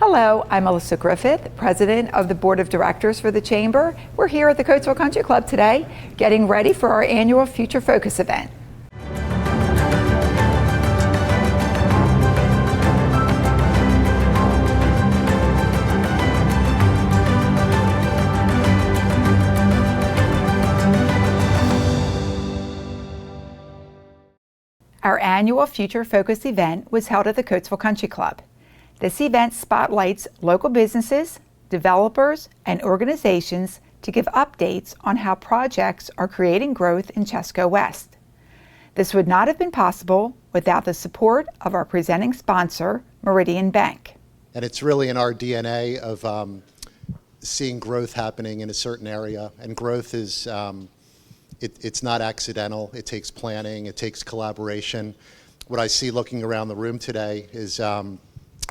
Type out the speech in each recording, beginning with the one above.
Hello, I'm Melissa Griffith, President of the Board of Directors for the Chamber. We're here at the Coatesville Country Club today, getting ready for our annual Future Focus event. Our annual Future Focus event was held at the Coatesville Country Club. This event spotlights local businesses, developers, and organizations to give updates on how projects are creating growth in Chesco West. This would not have been possible without the support of our presenting sponsor, Meridian Bank. And it's really in our DNA of seeing growth happening in a certain area, and growth is it's not accidental. It takes planning, it takes collaboration. What I see looking around the room today is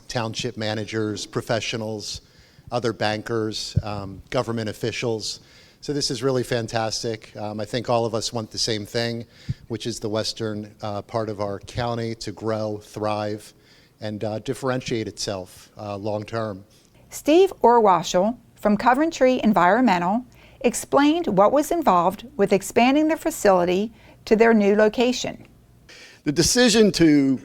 township managers, professionals, other bankers, government officials. So this is really fantastic. I think all of us want the same thing, which is the western part of our county to grow, thrive, and differentiate itself long term. Steve Orwaschel from Coventry Environmental explained what was involved with expanding their facility to their new location. The decision to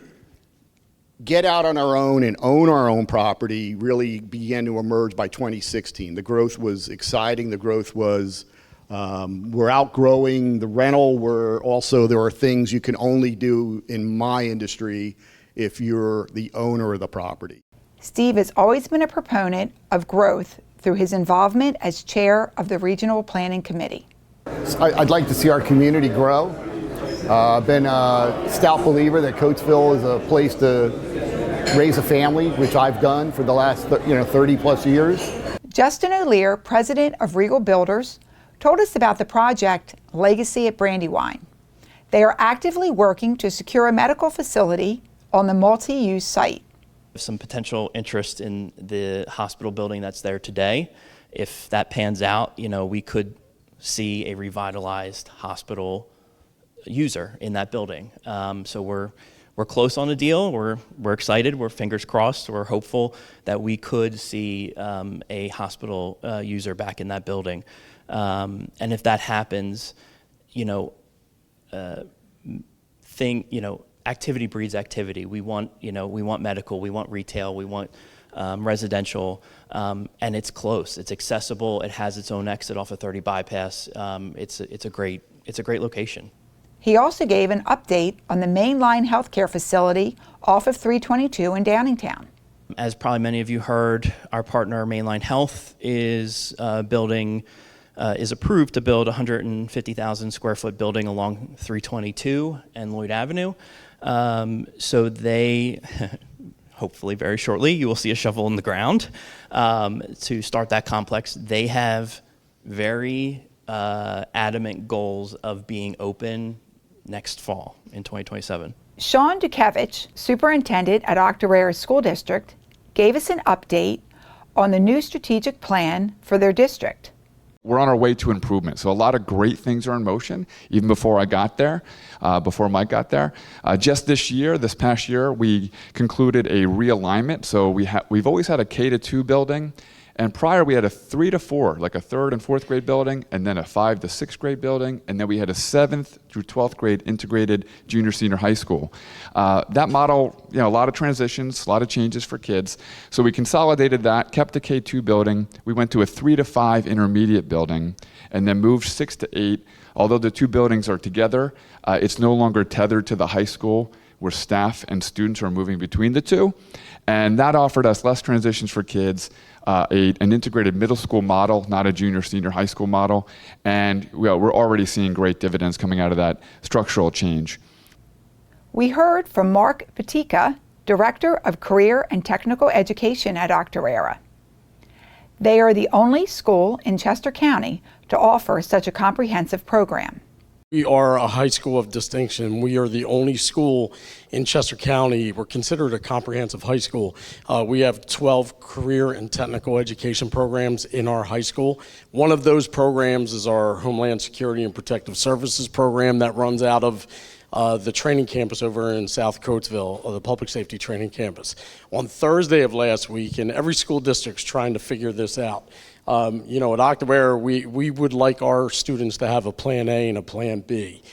get out on our own and own our own property really began to emerge by 2016. The growth was exciting. The growth was, we're outgrowing the rental. There are things you can only do in my industry if you're the owner of the property. Steve has always been a proponent of growth through his involvement as chair of the Regional Planning Committee. I'd like to see our community grow. I've been a stout believer that Coatesville is a place to raise a family, which I've done for the last 30 plus years. Justin O'Lear, president of Regal Builders, told us about the project Legacy at Brandywine. They are actively working to secure a medical facility on the multi-use site. Some potential interest in the hospital building that's there today. If that pans out, we could see a revitalized hospital user in that building. So we're close on the deal. We're excited. We're fingers crossed. We're hopeful that we could see a hospital user back in that building. And if that happens, activity breeds activity. We want medical, we want retail, we want residential, and it's close. It's accessible. It has its own exit off of 30 bypass. It's a great location. He also gave an update on the mainline healthcare facility off of 322 in Downingtown. As probably many of you heard, our partner Mainline Health is approved to build a 150,000 square foot building along 322 and Lloyd Avenue. So they, hopefully very shortly, you will see a shovel in the ground to start that complex. They have very adamant goals of being open next fall in 2027. Sean Dukevich, superintendent at Octorara School District, gave us an update on the new strategic plan for their district. We're on our way to improvement. So a lot of great things are in motion, even before I got there, before Mike got there. Just this past year, we concluded a realignment. So we've always had a K-2 building, and prior we had a 3-4, like a 3rd and 4th grade building, and then a 5th to 6th grade building, and then we had a 7th through 12th grade integrated junior senior high school. That model, a lot of transitions, a lot of changes for kids. So we consolidated that, kept the K-2 building. We went to a 3-5 intermediate building, and then moved 6 to 8. Although the two buildings are together, it's no longer tethered to the high school, where staff and students are moving between the two. And that offered us less transitions for kids, an integrated middle school model, not a junior senior high school model. And we're already seeing great dividends coming out of that structural change. We heard from Mark Patika, Director of Career and Technical Education at Octorara. They are the only school in Chester County to offer such a comprehensive program. We are a high school of distinction. We are the only school in Chester County. We're considered a comprehensive high school. We have 12 career and technical education programs in our high school. One of those programs is our Homeland Security and Protective Services program that runs out of the training campus over in South Coatesville, the public safety training campus, on Thursday of last week, and every school district's trying to figure this out. You know, at Octorara, we would like our students to have a plan A and a plan B.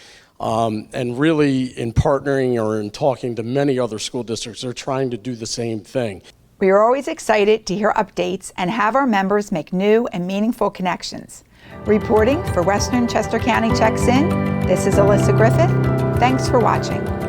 And really, in partnering or in talking to many other school districts, they're trying to do the same thing. We are always excited to hear updates and have our members make new and meaningful connections. Reporting for Western Chester County Checks In, this is Alyssa Griffith. Thanks for watching.